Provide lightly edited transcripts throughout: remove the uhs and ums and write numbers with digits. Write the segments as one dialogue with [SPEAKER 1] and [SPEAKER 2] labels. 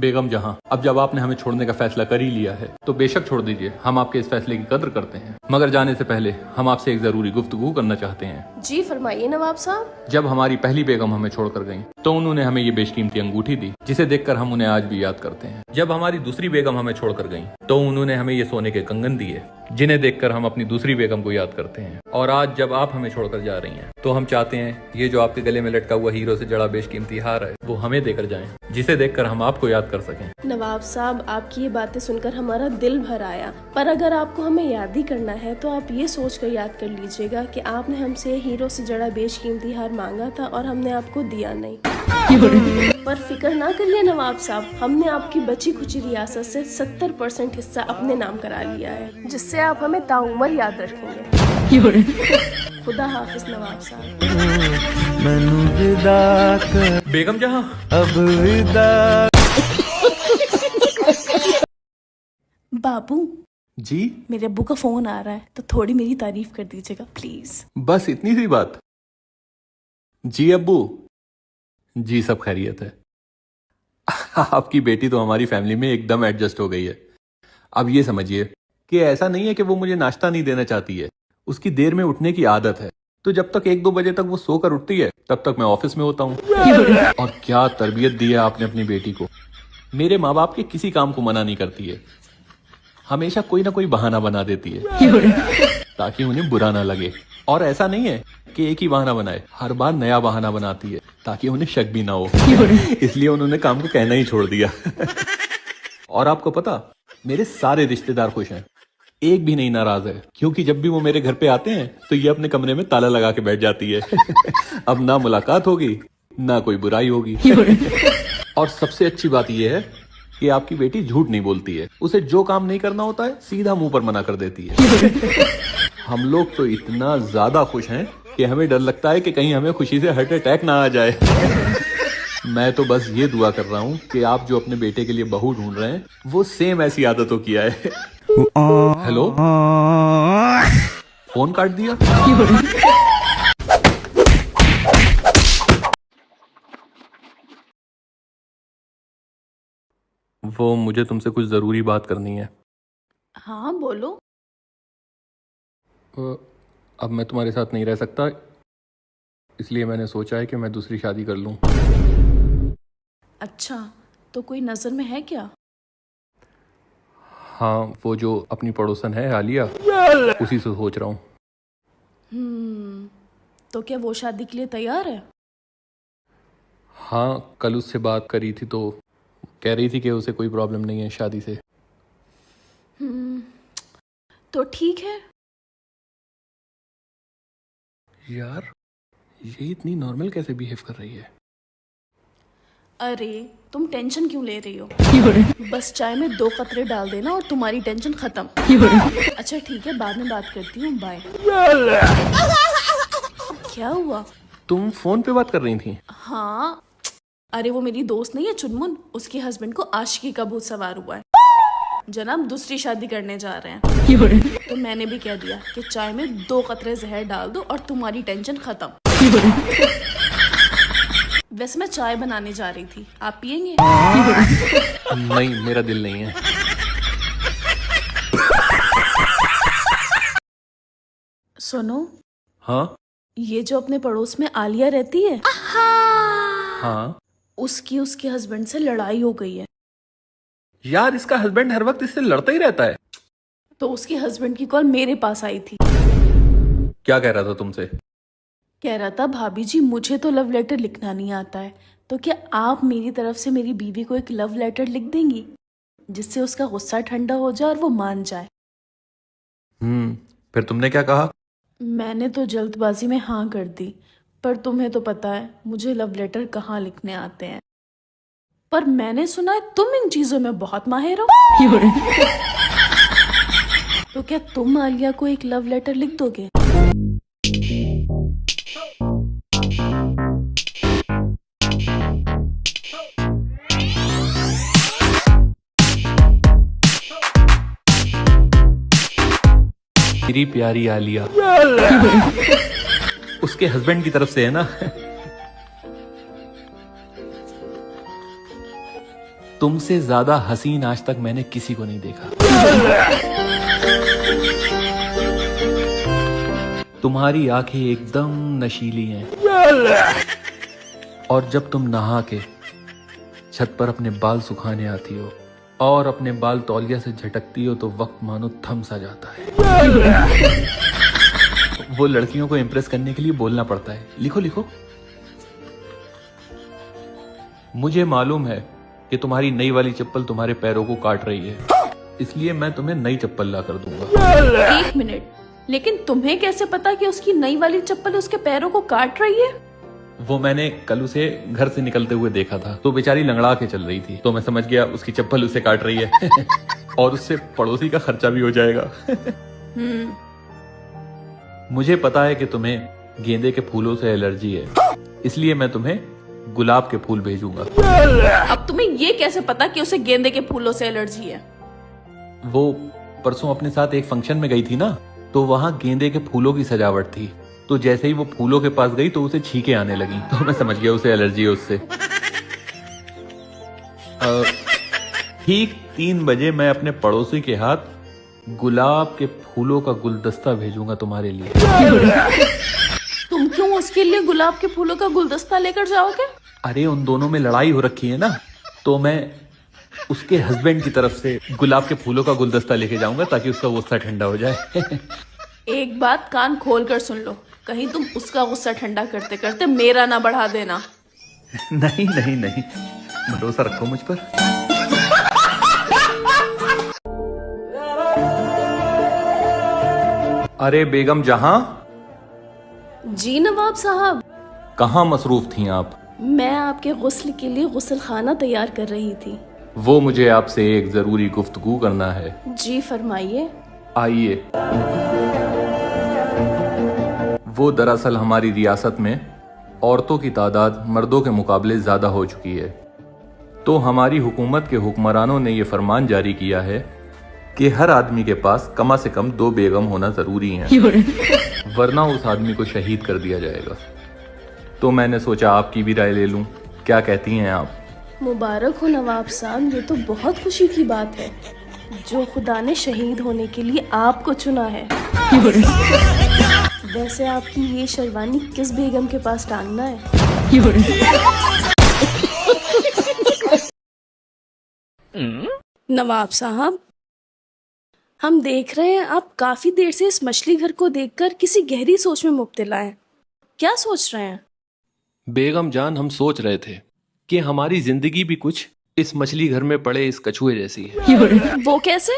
[SPEAKER 1] बेगम जहां, अब जब आपने हमें छोड़ने का फैसला कर ही लिया है तो बेशक छोड़ दीजिए। हम आपके इस फैसले की कदर करते हैं, मगर जाने से पहले हम आपसे एक जरूरी गुफ्तगू करना चाहते हैं।
[SPEAKER 2] जी फरमाइए नवाब साहब।
[SPEAKER 1] जब हमारी पहली बेगम हमें छोड़कर गईं, तो उन्होंने हमें ये बेशकीमती अंगूठी दी, जिसे देखकर हम उन्हें आज भी याद करते हैं। जब हमारी दूसरी बेगम हमें छोड़कर गईं, तो उन्होंने हमें ये सोने के कंगन दिए, जिन्हें देखकर हम अपनी दूसरी बेगम को याद करते हैं। और आज जब आप हमें छोड़कर जा रही हैं, तो हम चाहते हैं ये जो आपके गले में लटका हुआ हीरो से जड़ा बेशकीमती हार है, वो हमें देकर जाएं, जिसे देखकर हम आपको याद कर सकें।
[SPEAKER 2] नवाब साहब, आपकी ये बातें सुनकर हमारा दिल भर आया, पर अगर आपको हमें याद ही करना है तो आप ये सोचकर याद कर लीजिएगा कि आपने हमसे हीरो से जड़ा बेशकीमती हार मांगा था और हमने आपको दिया नहीं। पर फिक्र ना करिए नवाब साहब, हमने आपकी बची खुची रियासत से 70% हिस्सा अपने नाम करा लिया है, जिससे आप हमें ताउम्र याद रखेंगे। खुदा हाफिज नवाब साहब।
[SPEAKER 1] बेगम जहां,
[SPEAKER 3] अब विदा।
[SPEAKER 2] बाबू
[SPEAKER 1] जी
[SPEAKER 2] मेरे अब्बू का फोन आ रहा है, तो थोड़ी मेरी तारीफ कर दीजिएगा प्लीज।
[SPEAKER 1] बस इतनी सी बात। जी अब्बू, जी सब खैरियत है। आपकी बेटी तो हमारी फैमिली में एकदम एडजस्ट हो गई है। अब ये समझिए कि ऐसा नहीं है कि वो मुझे नाश्ता नहीं देना चाहती है, उसकी देर में उठने की आदत है, तो जब तक 1-2 बजे तक वो सोकर उठती है, तब तक मैं ऑफिस में होता हूँ। और क्या तरबियत दी है आपने अपनी बेटी को। मेरे माँ बाप के किसी काम को मना नहीं करती है, हमेशा कोई ना कोई बहाना बना देती है ताकि उन्हें बुरा ना लगे। और ऐसा नहीं है कि एक ही बहाना बनाए, हर बार नया बहाना बनाती है ताकि उन्हें शक भी ना हो। इसलिए उन्होंने काम को कहना ही छोड़ दिया। और आपको पता, मेरे सारे रिश्तेदार खुश हैं, एक भी नहीं नाराज है, क्योंकि जब भी वो मेरे घर पे आते हैं तो ये अपने कमरे में ताला लगा के बैठ जाती है। अब ना मुलाकात होगी, ना कोई बुराई होगी। और सबसे अच्छी बात यह है कि आपकी बेटी झूठ नहीं बोलती है, उसे जो काम नहीं करना होता है सीधा मुंह पर मना कर देती है। हम लोग तो इतना ज्यादा खुश हैं कि हमें डर लगता है कि कहीं हमें खुशी से हार्ट अटैक ना आ जाए। मैं तो बस ये दुआ कर रहा हूँ कि आप जो अपने बेटे के लिए बहू ढूंढ रहे हैं, वो सेम ऐसी आदतों की आए। हेलो, फोन काट दिया। वो मुझे तुमसे कुछ जरूरी बात करनी है।
[SPEAKER 2] हाँ बोलो।
[SPEAKER 1] अब मैं तुम्हारे साथ नहीं रह सकता, इसलिए मैंने सोचा है कि मैं दूसरी शादी कर लूं।
[SPEAKER 2] अच्छा, तो कोई नजर में है क्या?
[SPEAKER 1] हाँ, वो जो अपनी पड़ोसन है आलिया, उसी से सोच रहा हूँ।
[SPEAKER 2] तो क्या वो शादी के लिए तैयार है?
[SPEAKER 1] हाँ, कल उससे बात करी थी तो कह रही थी कि उसे कोई प्रॉब्लम नहीं है शादी से।
[SPEAKER 2] तो ठीक है।
[SPEAKER 1] यार, ये इतनी नॉर्मल कैसे बिहेव कर रही है?
[SPEAKER 2] अरे तुम टेंशन क्यों ले रही हो? बस चाय में 2 कतरे डाल देना और तुम्हारी टेंशन खत्म। अच्छा ठीक है, बाद में बात करती हूँ, बाय। क्या हुआ?
[SPEAKER 1] तुम फोन पे बात कर रही थी?
[SPEAKER 2] हाँ, अरे वो मेरी दोस्त नहीं है चुनमुन, उसके हस्बैंड को आशिकी का भूत सवार हुआ है। जनाब दूसरी शादी करने जा रहे हैं, तो मैंने भी कह दिया कि चाय में 2 कतरे जहर डाल दो और तुम्हारी टेंशन खत्म। वैसे मैं चाय बनाने जा रही थी, आप पियेंगे?
[SPEAKER 1] नहीं, मेरा दिल नहीं है।
[SPEAKER 2] सुनो।
[SPEAKER 1] हाँ?
[SPEAKER 2] ये जो अपने पड़ोस में आलिया रहती है,
[SPEAKER 1] हाँ?
[SPEAKER 2] उसके हस्बैंड से लड़ाई हो गई है।
[SPEAKER 1] यार, इसका हस्बैंड हर वक्त इससे लड़ता ही रहता है।
[SPEAKER 2] तो उसके हस्बैंड की कॉल मेरे पास आई थी।
[SPEAKER 1] क्या कह रहा था तुमसे?
[SPEAKER 2] कह रहा था, भाभी जी मुझे तो लव लेटर लिखना नहीं आता है, तो क्या आप मेरी तरफ से मेरी बीवी को एक लव लेटर लिख देंगी, जिससे उसका गुस्सा ठंडा हो जाए और वो मान जाए।
[SPEAKER 1] फिर तुमने क्या कहा?
[SPEAKER 2] मैंने तो जल्दबाजी में हाँ कर दी, पर तुम्हें तो पता है मुझे लव लेटर कहाँ लिखने आते हैं। पर मैंने सुना है तुम इन चीजों में बहुत माहिर हो। तो क्या तुम आलिया को एक लव लेटर लिख दोगे?
[SPEAKER 1] मेरी प्यारी आलिया, उसके हस्बैंड की तरफ से है ना? तुमसे ज्यादा हसीन आज तक मैंने किसी को नहीं देखा। तुम्हारी आंखें एकदम नशीली हैं और जब तुम नहा के छत पर अपने बाल सुखाने आती हो और अपने बाल तौलिया से झटकती हो तो वक्त मानो थम सा जाता है। वो लड़कियों को इम्प्रेस करने के लिए बोलना पड़ता है, लिखो लिखो। मुझे मालूम है कि तुम्हारी नई वाली चप्पल तुम्हारे पैरों को काट रही है, इसलिए मैं तुम्हें नई चप्पल ला कर दूंगा।
[SPEAKER 2] 1 मिनट, लेकिन तुम्हें कैसे पता कि उसकी नई वाली चप्पल उसके पैरों को काट रही है?
[SPEAKER 1] वो मैंने कल उसे घर से निकलते हुए देखा था, तो बेचारी लंगड़ा के चल रही थी, तो मैं समझ गया उसकी चप्पल उसे काट रही है। और उससे पड़ोसी का खर्चा भी हो जाएगा। मुझे पता है कि तुम्हें गेंदे के फूलों से एलर्जी है, इसलिए मैं तुम्हें गुलाब के फूल भेजूंगा।
[SPEAKER 2] अब तुम्हें ये कैसे पता कि उसे गेंदे के फूलों से एलर्जी है?
[SPEAKER 1] वो परसों अपने साथ एक फंक्शन में गई थी ना, तो वहां गेंदे के फूलों की सजावट थी, तो जैसे ही वो फूलों के पास गई तो उसे छींकें आने लगी, तो मैं समझ गया उसे एलर्जी है उससे। ठीक 3 बजे मैं अपने पड़ोसी के हाथ गुलाब के फूलों का गुलदस्ता भेजूंगा तुम्हारे लिए।
[SPEAKER 2] तुम क्यों उसके लिए गुलाब के फूलों का गुलदस्ता लेकर जाओगे?
[SPEAKER 1] अरे उन दोनों में लड़ाई हो रखी है ना, तो मैं उसके हस्बैंड की तरफ से गुलाब के फूलों का गुलदस्ता लेके जाऊंगा ताकि उसका गुस्सा ठंडा हो जाए।
[SPEAKER 2] एक बात कान खोल कर सुन लो, कहीं तुम उसका गुस्सा ठंडा करते करते मेरा ना बढ़ा देना।
[SPEAKER 1] नहीं नहीं नहीं, भरोसा रखो मुझ पर। अरे बेगम जहां।
[SPEAKER 2] जी नवाब साहब।
[SPEAKER 1] कहाँ मसरूफ थी आप?
[SPEAKER 2] मैं आपके गुस्ल के लिए गुस्ल खाना तैयार कर रही थी।
[SPEAKER 1] वो मुझे आपसे एक जरूरी गुफ्तगू करना है।
[SPEAKER 2] जी फरमाइए।
[SPEAKER 1] आइए। वो दरअसल हमारी रियासत में औरतों की तादाद मर्दों के मुकाबले ज्यादा हो चुकी है, तो हमारी हुकूमत के हुक्मरानों ने ये फरमान जारी किया है कि हर आदमी के पास कम से कम 2 बेगम होना जरूरी है, वरना उस आदमी को शहीद कर दिया जाएगा। तो मैंने सोचा आपकी भी राय ले लूं, क्या कहती हैं आप?
[SPEAKER 2] मुबारक हो नवाब साहब, ये तो बहुत खुशी की बात है जो खुदा ने शहीद होने के लिए आपको चुना है। वैसे आपकी ये शेरवानी किस बेगम के पास टांगना है? नवाब साहब, हम देख रहे हैं आप काफी देर से इस मछली घर को देखकर किसी गहरी सोच में मुब्तला हैं। क्या सोच रहे हैं?
[SPEAKER 1] बेगम जान, हम सोच रहे थे कि हमारी जिंदगी भी कुछ इस मछली घर में पड़े इस कछुए जैसी है।
[SPEAKER 2] वो कैसे?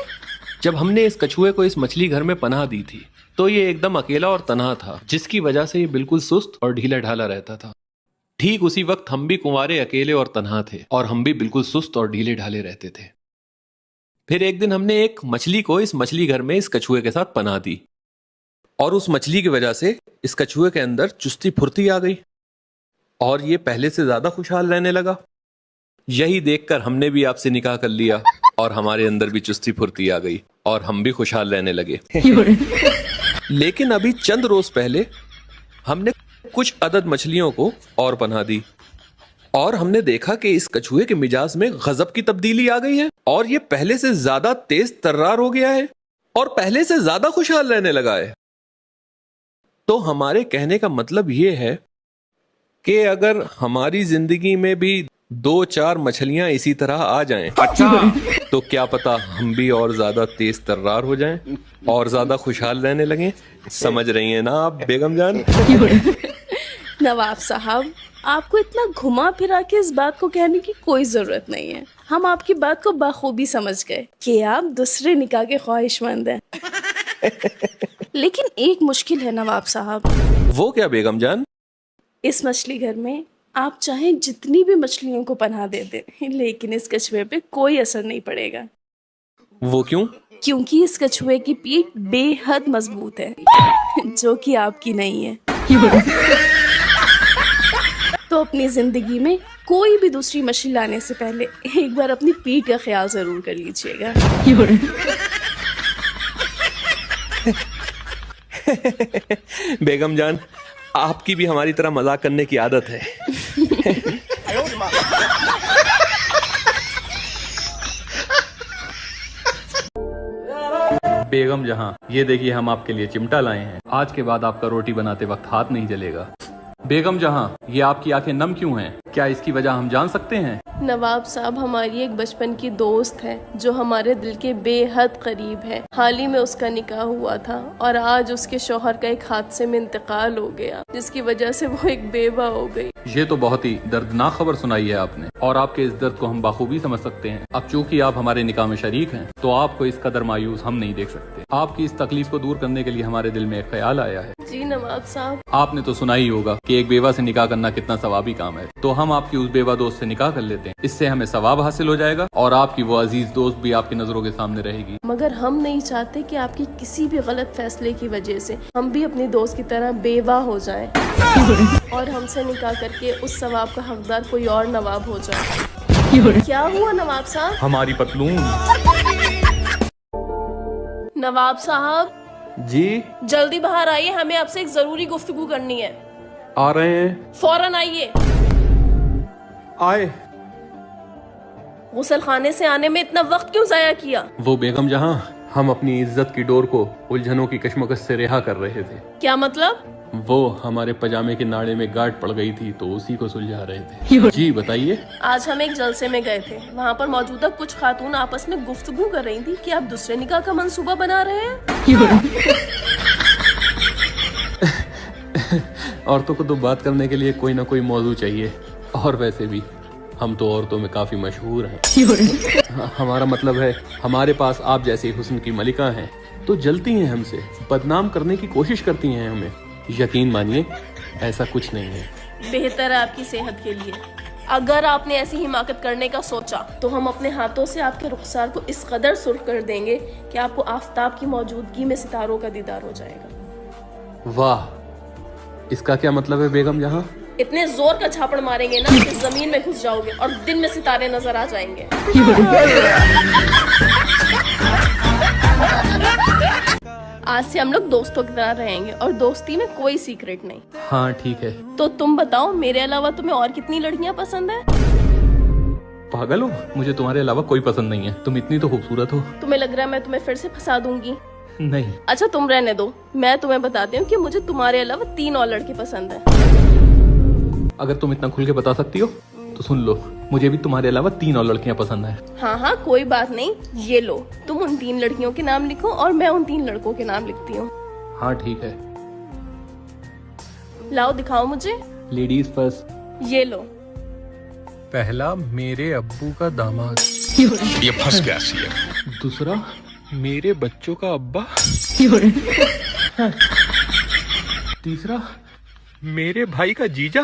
[SPEAKER 1] जब हमने इस कछुए को इस मछली घर में पनाह दी थी तो ये एकदम अकेला और तन्हा था, जिसकी वजह से ये बिल्कुल सुस्त और ढीला ढाला रहता था। ठीक उसी वक्त हम भी कुंवारे, अकेले और तन्हा थे, और हम भी बिल्कुल सुस्त और ढीले ढाले रहते थे। फिर एक दिन हमने एक मछली को इस मछली घर में इस कछुए के साथ पनाह दी, और उस मछली की वजह से इस कछुए के अंदर चुस्ती फुर्ती आ गई और ये पहले से ज्यादा खुशहाल रहने लगा। यही देखकर हमने भी आपसे निकाह कर लिया और हमारे अंदर भी चुस्ती फुर्ती आ गई और हम भी खुशहाल रहने लगे। लेकिन अभी चंद रोज पहले हमने कुछ अदद मछलियों को और पनाह दी और हमने देखा कि इस कछुए के मिजाज में गजब की तब्दीली आ गई है और ये पहले से ज्यादा तेज तर्रार हो गया है और पहले से ज्यादा खुशहाल रहने लगा है। तो हमारे कहने का मतलब ये है कि अगर हमारी जिंदगी में भी 2-4 मछलियां इसी तरह आ जाएं, तो क्या पता हम भी और ज्यादा तेज तर्रार हो जाएं और ज्यादा खुशहाल रहने लगे। समझ रही हैं ना आप बेगम जान?
[SPEAKER 2] नवाब साहब, आपको इतना घुमा फिरा के इस बात को कहने की कोई जरूरत नहीं है। हम आपकी बात को बखूबी समझ गए कि आप दूसरे निकाह के ख्वाहिशमंद हैं। लेकिन एक मुश्किल है नवाब साहब।
[SPEAKER 1] वो क्या बेगम जान?
[SPEAKER 2] इस मछली घर में आप चाहे जितनी भी मछलियों को पनाह दे दें, लेकिन इस कछुए पे कोई असर नहीं पड़ेगा।
[SPEAKER 1] वो क्यों?
[SPEAKER 2] क्योंकि इस कछुए की पीठ बेहद मजबूत है, जो कि आपकी नहीं है। तो अपनी जिंदगी में कोई भी दूसरी मछली लाने से पहले एक बार अपनी पीठ का ख्याल जरूर कर लीजिएगा।
[SPEAKER 1] बेगम जान, आपकी भी हमारी तरह मजाक करने की आदत है। बेगम जहां, ये देखिए हम आपके लिए चिमटा लाए हैं। आज के बाद आपका रोटी बनाते वक्त हाथ नहीं जलेगा। बेगम जहां, ये आपकी आंखें नम क्यों हैं? क्या इसकी वजह हम जान सकते हैं?
[SPEAKER 2] नवाब साहब हमारी एक बचपन की दोस्त है जो हमारे दिल के बेहद करीब है। हाल ही में उसका निकाह हुआ था और आज उसके शौहर का एक हादसे में इंतकाल हो गया, जिसकी वजह से वो एक बेवा हो गई।
[SPEAKER 1] ये तो बहुत ही दर्दनाक खबर सुनाई है आपने, और आपके इस दर्द को हम बाखूबी समझ सकते हैं। अब चूंकि आप हमारे निकाह में शरीक हैं, तो आपको इस कदर मायूस हम नहीं देख सकते। आपकी इस तकलीफ को दूर करने के लिए हमारे दिल में एक ख्याल आया है।
[SPEAKER 2] जी नवाब साहब,
[SPEAKER 1] आपने तो सुना ही होगा कि एक बेवा से निकाह करना कितना सवाबी काम है, तो हम आपकी उस बेवा दोस्त से निकाह कर लेते हैं। इससे हमें सवाब हासिल हो जाएगा और आपकी वो अजीज दोस्त भी आपकी नजरों के सामने रहेगी।
[SPEAKER 2] मगर हम नहीं चाहते कि आपकी किसी भी गलत फैसले की वजह से हम भी अपनी दोस्त की तरह बेवा हो जाएं और हमसे निकाह करके उस सवाब का हकदार कोई और नवाब हो जाए। क्या हुआ नवाब साहब?
[SPEAKER 1] हमारी पतलून।
[SPEAKER 2] नवाब साहब
[SPEAKER 1] जी
[SPEAKER 2] जल्दी बाहर आइए, हमें आपसे एक जरूरी गुफ्तगू करनी है।
[SPEAKER 1] आ रहे हैं।
[SPEAKER 2] फौरन आइए।
[SPEAKER 1] आए।
[SPEAKER 2] गुसल खाने से आने में इतना वक्त क्यों जाया किया?
[SPEAKER 1] वो बेगम जहां, हम अपनी इज्जत की डोर को उलझनों की कश्मकश से रिहा कर रहे थे।
[SPEAKER 2] क्या मतलब?
[SPEAKER 1] वो हमारे पजामे के नाड़े में गांठ पड़ गई थी, तो उसी को सुलझा रहे थे। जी बताइए।
[SPEAKER 2] आज हम एक जलसे में गए थे, वहाँ पर मौजूदा कुछ खातून आपस में गुफ्तगू कर रही थी कि आप दूसरे निकाह का मंसूबा बना रहे हैं।
[SPEAKER 1] औरतों को तो बात करने के लिए कोई ना कोई मौजू चाहिए, और वैसे भी हम तो औरतों में काफी मशहूर हैं। हमारा मतलब है, हमारे पास आप जैसी हुस्न की मलिका हैं, तो जलती हैं हमसे, बदनाम करने की कोशिश करती हैं हमें। यकीन मानिए ऐसा कुछ नहीं है।
[SPEAKER 2] बेहतर है आपकी सेहत के लिए। अगर आपने ऐसी हिमाकत करने का सोचा तो हम अपने हाथों से आपके रुखसार को इस कदर सुर्ख कर देंगे कि आपको आफताब की मौजूदगी में सितारों का दीदार हो जाएगा।
[SPEAKER 1] वाह, इसका क्या मतलब है बेगम जहां?
[SPEAKER 2] इतने जोर का झापड़ मारेंगे ना कि जमीन में घुस जाओगे और दिन में सितारे नजर आ जाएंगे। आज से हम लोग दोस्तों की तरह रहेंगे और दोस्ती में कोई सीक्रेट नहीं।
[SPEAKER 1] हाँ ठीक है।
[SPEAKER 2] तो तुम बताओ, मेरे अलावा तुम्हें और कितनी लड़कियां पसंद है?
[SPEAKER 1] पागल हो, मुझे तुम्हारे अलावा कोई पसंद नहीं है। तुम इतनी तो खूबसूरत हो।
[SPEAKER 2] तुम्हें लग रहा है मैं तुम्हें फिर से फंसा दूंगी?
[SPEAKER 1] नहीं।
[SPEAKER 2] अच्छा तुम रहने दो, मैं तुम्हें बताती हूँ कि मुझे तुम्हारे अलावा 3 और लड़के पसंद है।
[SPEAKER 1] अगर तुम इतना खुल के बता सकती हो तो सुन लो, मुझे भी तुम्हारे अलावा 3 और लड़कियां पसंद है।
[SPEAKER 2] हाँ हाँ कोई बात नहीं, ये लो, तुम उन 3 लड़कियों के नाम लिखो और मैं उन 3 लड़कों के नाम लिखती हूँ।
[SPEAKER 1] हाँ ठीक है।
[SPEAKER 2] लाओ दिखाओ मुझे।
[SPEAKER 1] Ladies first.
[SPEAKER 2] ये लो।
[SPEAKER 1] पहला, मेरे अब्बू का दामाद।
[SPEAKER 3] ये फंस गया सीएम।
[SPEAKER 1] दूसरा, मेरे बच्चों का अब्बा। तीसरा, मेरे भाई का जीजा।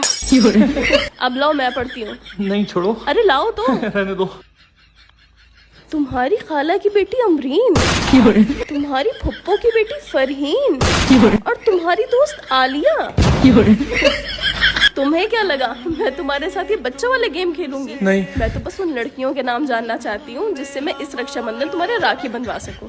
[SPEAKER 2] अब लाओ मैं पढ़ती हूँ।
[SPEAKER 1] नहीं छोड़ो।
[SPEAKER 2] अरे लाओ तो।
[SPEAKER 1] रहने दो।
[SPEAKER 2] तुम्हारी खाला की बेटी अमरीन, तुम्हारी फुप्पो की बेटी फरहीन और तुम्हारी दोस्त आलिया। तुम्हें क्या लगा मैं तुम्हारे साथ ये बच्चों वाले गेम खेलूंगी?
[SPEAKER 1] नहीं।
[SPEAKER 2] मैं तो बस उन लड़कियों के नाम जानना चाहती हूँ जिससे मैं इस रक्षाबंधन तुम्हारे राखी बंधवा सकूं।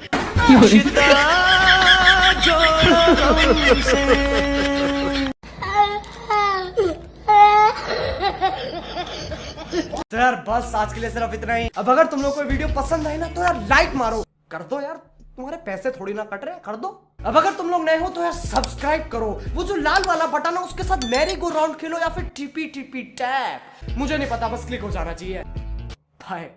[SPEAKER 4] तो यार बस आज के लिए सिर्फ इतना ही। अब अगर तुम लोग को वीडियो पसंद आई ना तो यार लाइक मारो, कर दो यार, तुम्हारे पैसे थोड़ी ना कट रहे हैं, कर दो। अब अगर तुम लोग नए हो तो यार सब्सक्राइब करो, वो जो लाल वाला बटन है उसके साथ मैरी गो राउंड खेलो या फिर टीपी टीपी टैप, मुझे नहीं पता, बस क्लिक हो जाना चाहिए। बाय।